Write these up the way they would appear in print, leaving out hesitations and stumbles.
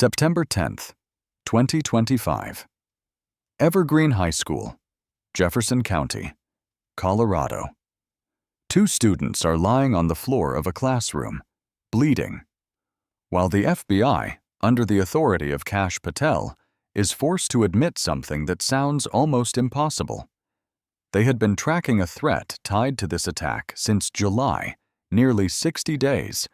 September 10th, 2025. Evergreen High School, Jefferson County, Colorado. Two students are lying on the floor of a classroom, bleeding, while the FBI, under the authority of Kash Patel, is forced to admit something that sounds almost impossible. They had been tracking a threat tied to this attack since July, nearly 60 days,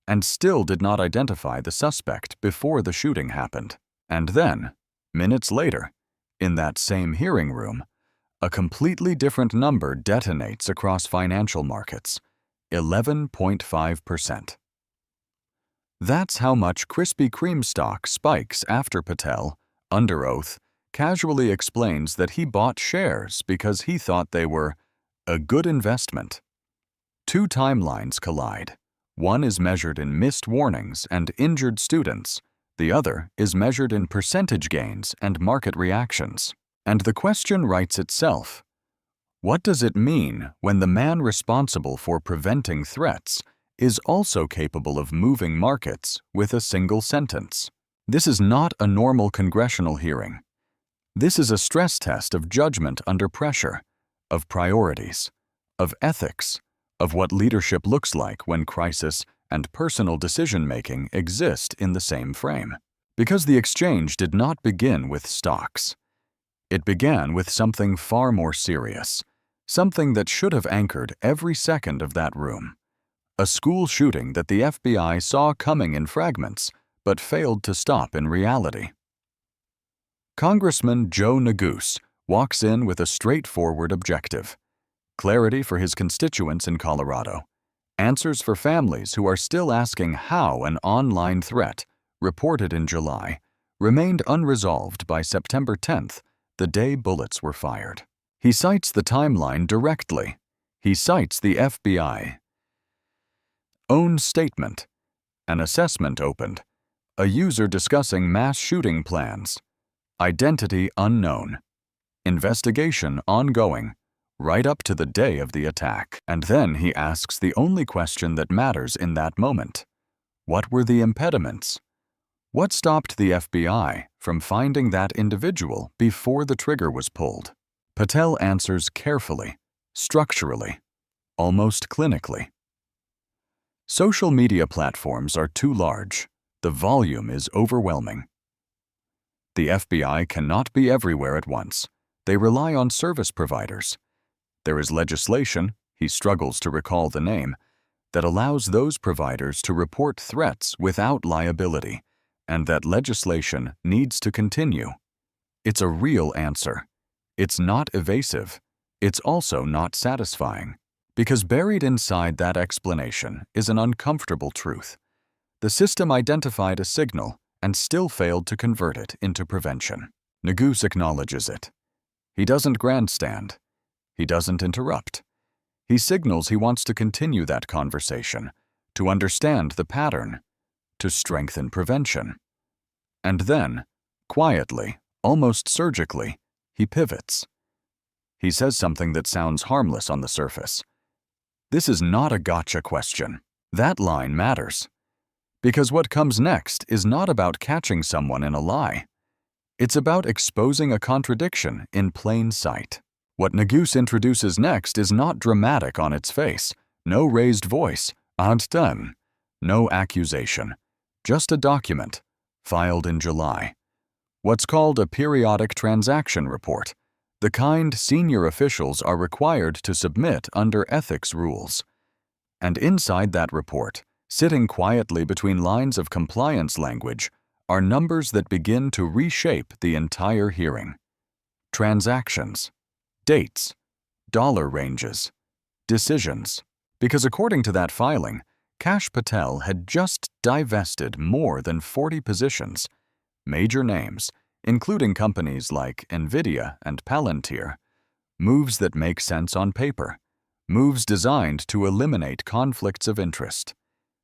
and still did not identify the suspect before the shooting happened. And then, minutes later, in that same hearing room, a completely different number detonates across financial markets, 11.5%. That's how much Krispy Kreme stock spikes after Patel, under oath, casually explains that he bought shares because he thought they were a good investment. Two timelines collide. One is measured in missed warnings and injured students. The other is measured in percentage gains and market reactions. And the question writes itself. What does it mean when the man responsible for preventing threats is also capable of moving markets with a single sentence? This is not a normal congressional hearing. This is a stress test of judgment under pressure, of priorities, of ethics, of what leadership looks like when crisis and personal decision-making exist in the same frame. Because the exchange did not begin with stocks. It began with something far more serious, something that should have anchored every second of that room. A school shooting that the FBI saw coming in fragments, but failed to stop in reality. Congressman Joe Neguse walks in with a straightforward objective: clarity for his constituents in Colorado, answers for families who are still asking how an online threat, reported in July, remained unresolved by September 10th, the day bullets were fired. He cites the timeline directly. He cites the FBI own statement, an assessment opened, a user discussing mass shooting plans, identity unknown, investigation ongoing, right up to the day of the attack. And then he asks the only question that matters in that moment. What were the impediments? What stopped the FBI from finding that individual before the trigger was pulled? Patel answers carefully, structurally, almost clinically. Social media platforms are too large. The volume is overwhelming. The FBI cannot be everywhere at once. They rely on service providers. There is legislation, he struggles to recall the name, that allows those providers to report threats without liability, and that legislation needs to continue. It's a real answer. It's not evasive. It's also not satisfying, because buried inside that explanation is an uncomfortable truth. The system identified a signal and still failed to convert it into prevention. Neguse acknowledges it. He doesn't grandstand. He doesn't interrupt. He signals he wants to continue that conversation, to understand the pattern, to strengthen prevention. And then, quietly, almost surgically, he pivots. He says something that sounds harmless on the surface. This is not a gotcha question. That line matters. Because what comes next is not about catching someone in a lie. It's about exposing a contradiction in plain sight. What Neguse introduces next is not dramatic on its face. No raised voice, done. No accusation. Just a document, filed in July. What's called a periodic transaction report, the kind senior officials are required to submit under ethics rules. And inside that report, sitting quietly between lines of compliance language, are numbers that begin to reshape the entire hearing. Transactions, dates, dollar ranges, decisions. Because according to that filing, Kash Patel had just divested more than 40 positions, major names, including companies like NVIDIA and Palantir, moves that make sense on paper, moves designed to eliminate conflicts of interest,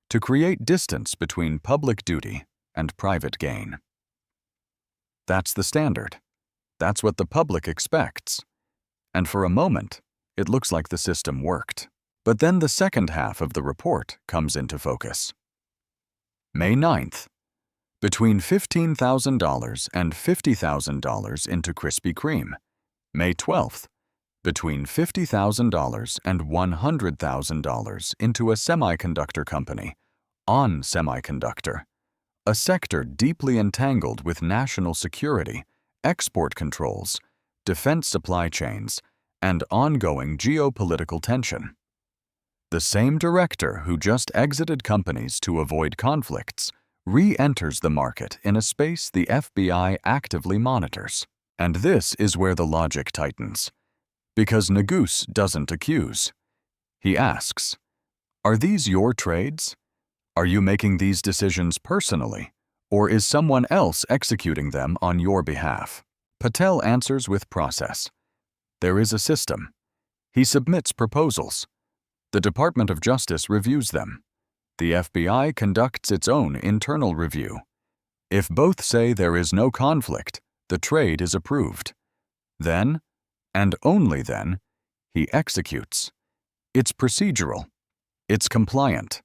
to create distance between public duty and private gain. That's the standard. That's what the public expects. And for a moment, it looks like the system worked. But then the second half of the report comes into focus. May 9th. Between $15,000 and $50,000 into Krispy Kreme. May 12th. Between $50,000 and $100,000 into a semiconductor company, on semiconductor, a sector deeply entangled with national security, export controls, defense supply chains, and ongoing geopolitical tension. The same director who just exited companies to avoid conflicts re-enters the market in a space the FBI actively monitors. And this is where the logic tightens. Because Neguse doesn't accuse. He asks, "Are these your trades? Are you making these decisions personally, or is someone else executing them on your behalf?" Patel answers with process. There is a system. He submits proposals. The Department of Justice reviews them. The FBI conducts its own internal review. If both say there is no conflict, the trade is approved. Then, and only then, he executes. It's procedural. It's compliant.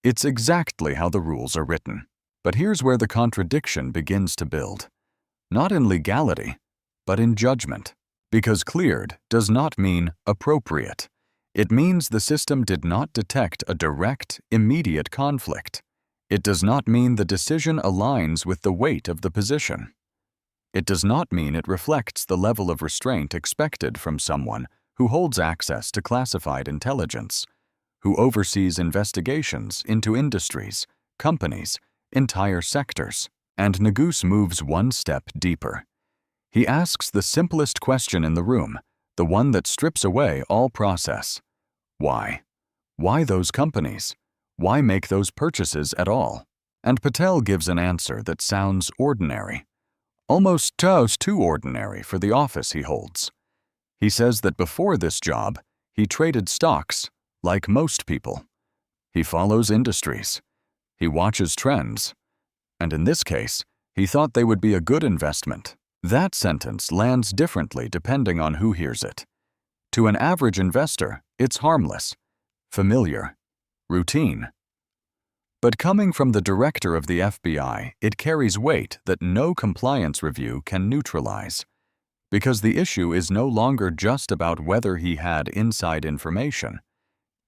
It's exactly how the rules are written. But here's where the contradiction begins to build. Not in legality, but in judgment. Because cleared does not mean appropriate. It means the system did not detect a direct, immediate conflict. It does not mean the decision aligns with the weight of the position. It does not mean it reflects the level of restraint expected from someone who holds access to classified intelligence, who oversees investigations into industries, companies, entire sectors. And Neguse moves one step deeper. He asks the simplest question in the room, the one that strips away all process. Why? Why those companies? Why make those purchases at all? And Patel gives an answer that sounds ordinary, almost too ordinary for the office he holds. He says that before this job, he traded stocks, like most people. He follows industries. He watches trends. And in this case, he thought they would be a good investment. That sentence lands differently depending on who hears it. To an average investor, it's harmless, familiar, routine. But coming from the director of the FBI, it carries weight that no compliance review can neutralize. Because the issue is no longer just about whether he had inside information.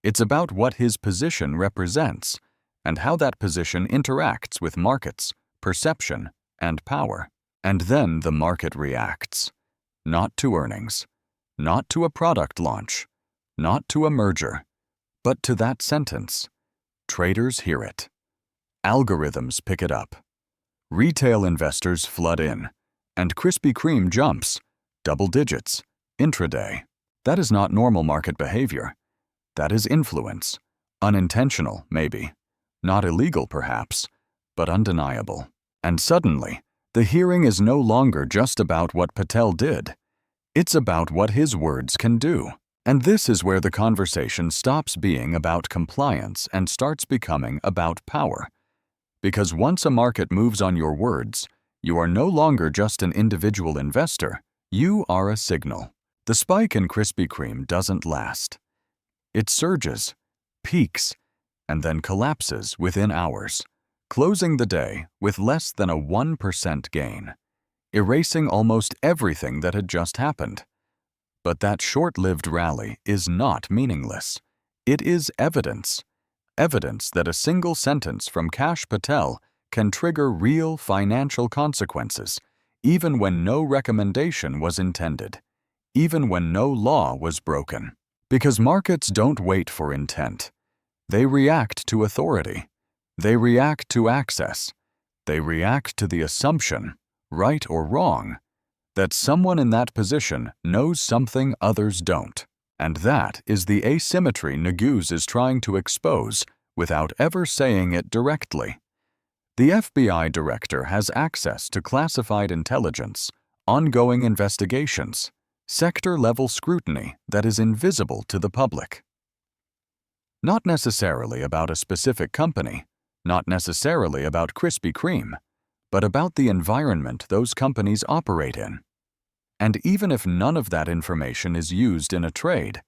It's about what his position represents and how that position interacts with markets, perception, and power. And then the market reacts. Not to earnings, not to a product launch, not to a merger, but to that sentence. Traders hear it. Algorithms pick it up. Retail investors flood in, and Krispy Kreme jumps, double digits, intraday. That is not normal market behavior. That is influence. Unintentional, maybe. Not illegal, perhaps, but undeniable. And suddenly, the hearing is no longer just about what Patel did. It's about what his words can do. And this is where the conversation stops being about compliance and starts becoming about power. Because once a market moves on your words, you are no longer just an individual investor, you are a signal. The spike in Krispy Kreme doesn't last. It surges, peaks, and then collapses within hours, closing the day with less than a 1% gain, erasing almost everything that had just happened. But that short-lived rally is not meaningless. It is evidence. Evidence that a single sentence from Kash Patel can trigger real financial consequences, even when no recommendation was intended, even when no law was broken. Because markets don't wait for intent. They react to authority. They react to access. They react to the assumption, right or wrong, that someone in that position knows something others don't. And that is the asymmetry Neguse is trying to expose without ever saying it directly. The FBI director has access to classified intelligence, ongoing investigations, sector-level scrutiny that is invisible to the public. Not necessarily about a specific company, not necessarily about Krispy Kreme, but about the environment those companies operate in. And even if none of that information is used in a trade,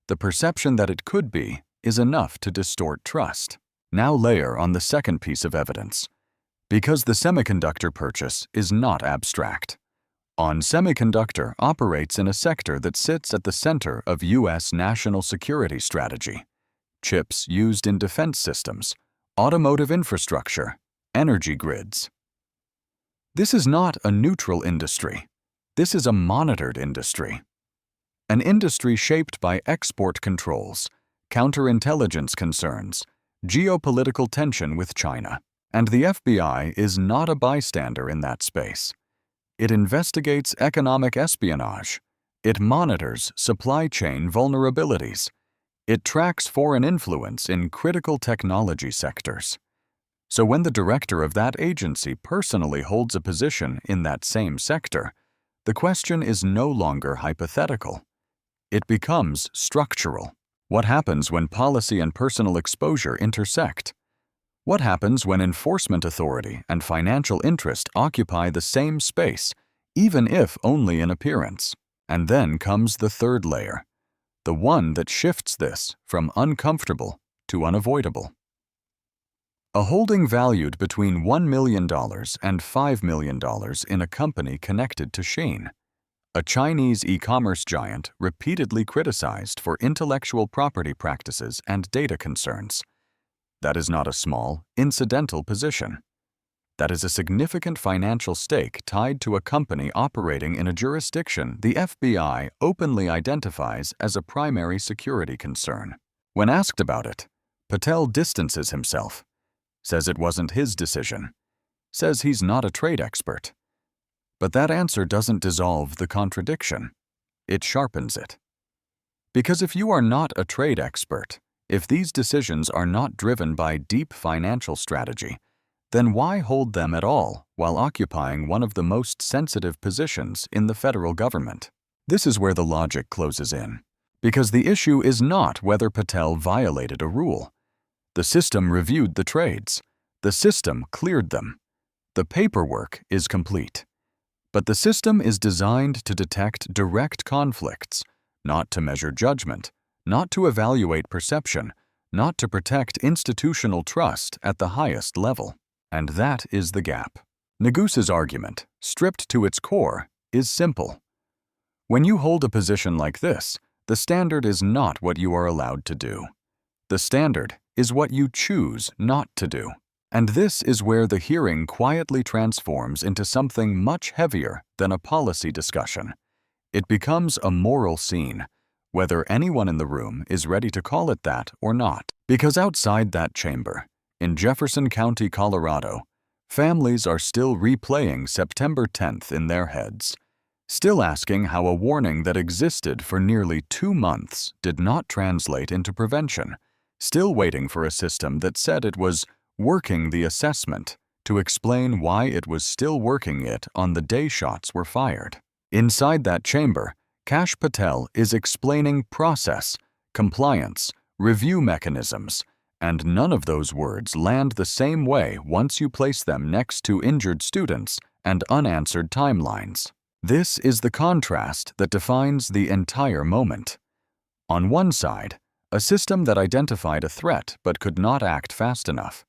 the perception that it could be is enough to distort trust. Now layer on the second piece of evidence. Because the semiconductor purchase is not abstract. ON Semiconductor operates in a sector that sits at the center of U.S. national security strategy. Chips used in defense systems, automotive infrastructure, energy grids. This is not a neutral industry. This is a monitored industry. An industry shaped by export controls, counterintelligence concerns, geopolitical tension with China. And the FBI is not a bystander in that space. It investigates economic espionage. It monitors supply chain vulnerabilities. It tracks foreign influence in critical technology sectors. So when the director of that agency personally holds a position in that same sector, the question is no longer hypothetical. It becomes structural. What happens when policy and personal exposure intersect? What happens when enforcement authority and financial interest occupy the same space, even if only in appearance? And then comes the third layer, the one that shifts this from uncomfortable to unavoidable. A holding valued between $1 million and $5 million in a company connected to Shein, a Chinese e-commerce giant repeatedly criticized for intellectual property practices and data concerns. That is not a small, incidental position. That is a significant financial stake tied to a company operating in a jurisdiction the FBI openly identifies as a primary security concern. When asked about it, Patel distances himself, says it wasn't his decision, says he's not a trade expert. But that answer doesn't dissolve the contradiction. It sharpens it. Because if you are not a trade expert, if these decisions are not driven by deep financial strategy, then why hold them at all while occupying one of the most sensitive positions in the federal government? This is where the logic closes in. Because the issue is not whether Patel violated a rule. The system reviewed the trades. The system cleared them. The paperwork is complete. But the system is designed to detect direct conflicts, not to measure judgment, not to evaluate perception, not to protect institutional trust at the highest level. And that is the gap. Neguse's argument, stripped to its core, is simple. When you hold a position like this, the standard is not what you are allowed to do. The standard is what you choose not to do. And this is where the hearing quietly transforms into something much heavier than a policy discussion. It becomes a moral scene, whether anyone in the room is ready to call it that or not. Because outside that chamber, in Jefferson County, Colorado, families are still replaying September 10th in their heads, still asking how a warning that existed for nearly 2 months did not translate into prevention, still waiting for a system that said it was working the assessment to explain why it was still working it on the day shots were fired. Inside that chamber, Kash Patel is explaining process, compliance, review mechanisms, and none of those words land the same way once you place them next to injured students and unanswered timelines. This is the contrast that defines the entire moment. On one side, a system that identified a threat but could not act fast enough.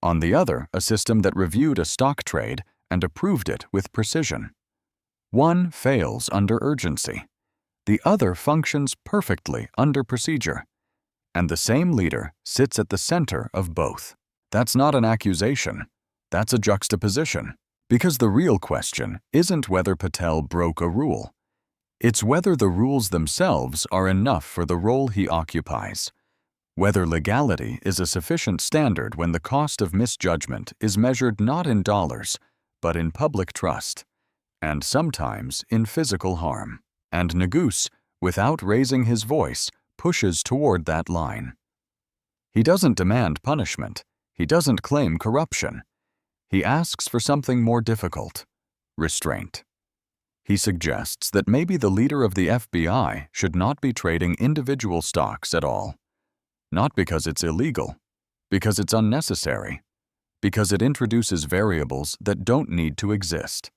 On the other, a system that reviewed a stock trade and approved it with precision. One fails under urgency. The other functions perfectly under procedure. And the same leader sits at the center of both. That's not an accusation. That's a juxtaposition. Because the real question isn't whether Patel broke a rule. It's whether the rules themselves are enough for the role he occupies. Whether legality is a sufficient standard when the cost of misjudgment is measured not in dollars, but in public trust, and sometimes in physical harm. And Neguse, without raising his voice, pushes toward that line. He doesn't demand punishment. He doesn't claim corruption. He asks for something more difficult: restraint. He suggests that maybe the leader of the FBI should not be trading individual stocks at all. Not because it's illegal, because it's unnecessary, because it introduces variables that don't need to exist,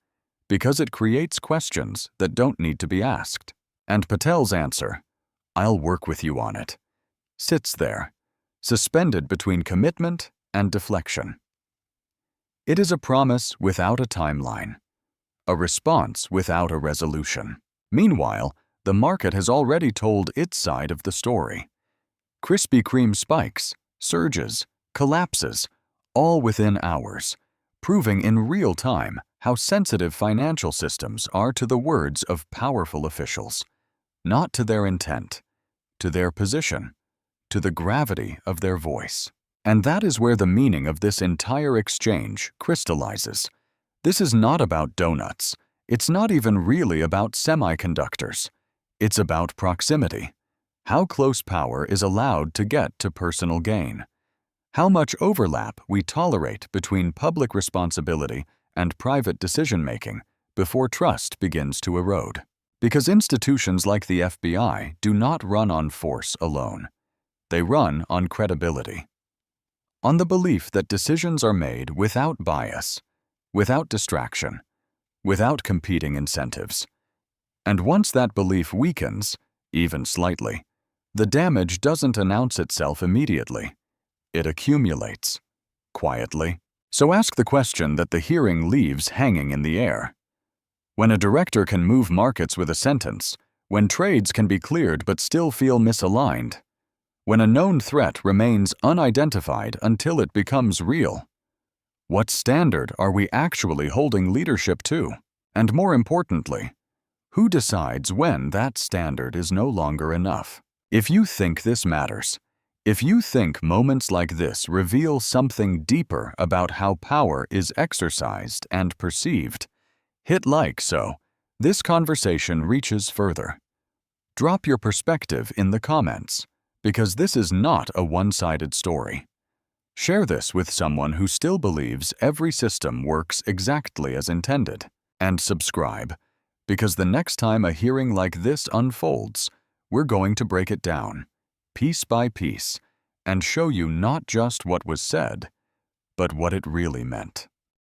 because it creates questions that don't need to be asked. And Patel's answer, "I'll work with you on it," sits there, suspended between commitment and deflection. It is a promise without a timeline, a response without a resolution. Meanwhile, the market has already told its side of the story. Krispy Kreme spikes, surges, collapses, all within hours, proving in real time how sensitive financial systems are to the words of powerful officials, not to their intent, to their position, to the gravity of their voice. And that is where the meaning of this entire exchange crystallizes. This is not about donuts. It's not even really about semiconductors. It's about proximity. How close power is allowed to get to personal gain. How much overlap we tolerate between public responsibility and private decision-making before trust begins to erode. Because institutions like the FBI do not run on force alone. They run on credibility. On the belief that decisions are made without bias, without distraction, without competing incentives. And once that belief weakens, even slightly, the damage doesn't announce itself immediately. It accumulates, quietly. So ask the question that the hearing leaves hanging in the air. When a director can move markets with a sentence, when trades can be cleared but still feel misaligned, when a known threat remains unidentified until it becomes real, what standard are we actually holding leadership to? And more importantly, who decides when that standard is no longer enough? If you think this matters, if you think moments like this reveal something deeper about how power is exercised and perceived, hit like so this conversation reaches further. Drop your perspective in the comments, because this is not a one-sided story. Share this with someone who still believes every system works exactly as intended. And subscribe, because the next time a hearing like this unfolds, we're going to break it down, piece by piece, and show you not just what was said, but what it really meant.